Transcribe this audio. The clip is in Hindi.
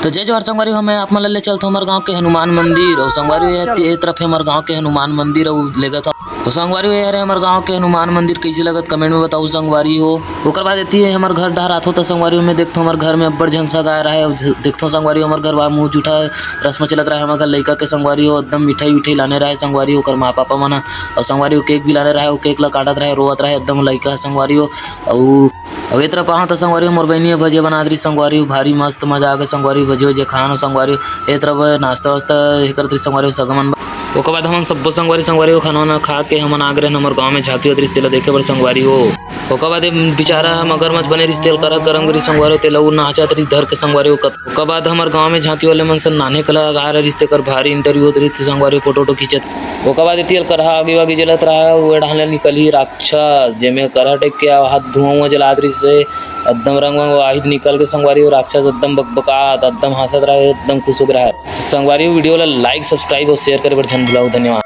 तो जय जोहार संगवारी हो। मैं आप मन ले चलता हमारे गांव के हनुमान मंदिर और संगवारी ये तरफ है हमारे गांव के हनुमान मंदिर और लेगा था तो संगवारी हो यार हमारे गांव के हनुमान मंदिर कैसे लगत कमेंट में बताओ संगवारी हो। ओकर बाद एती है हमारे घर डहर आथो तो संगवारी में देखतो हमारे घर में अब्बड़ झंसा गाय रहा है। देखतो संगवारी हमारे घर बा मुंह जूठा रस्म चलत रहा है हमारे घर लइका के संगवारी हो एकदम मिठाई उठाई लाने रहा है संगवारी हो कर माँ पापा मना और संगवारी हो केक भी लाने रहा है वो केक ला काटत रहे रोवत रहे एकदम लइका संगवारी हो। अब ए तरफ तो संगवारी मोर बहनी भजिया बना दी संगवारी भारी मस्त मजा आके संगवारी भजिया जे खान संगवारी ए तरफ नाश्ता वास्ता करती संगवारी सगमन। ओकर बाद हम सब संगवारी हो खाना खा के हम आग रहे हमारे गाँव में झांकी होती रिश्ते देखे बर संगवारी हो। ओकर बाद बेचारा मगरमच्छ बने रिश्ते कर गरम गरी संगवारी तेल नाचत रही धर के संगवारी हो। ओकर बाद हमारे गाँव में झांकी वाले मन से नाने कला गा रहे रिश्ते कर भारी इंटरव्यू होती रही संगवारी फोटो वोटो खींचत। ओकर बाद तेल करहा आगे वागे जलत रहा वो ढाले निकली राक्षस जेमे करहा टेक के हाथ धुआं जलात रही से एकदम रंग वंग वाहिद निकल के संगवारी हो राक्षस एकदम बकबकात एकदम हंसत रहा एकदम खुश हो रहा है संगवारी वीडियो ला लाइक सब्सक्राइब और शेयर करे बर धन्यवाद।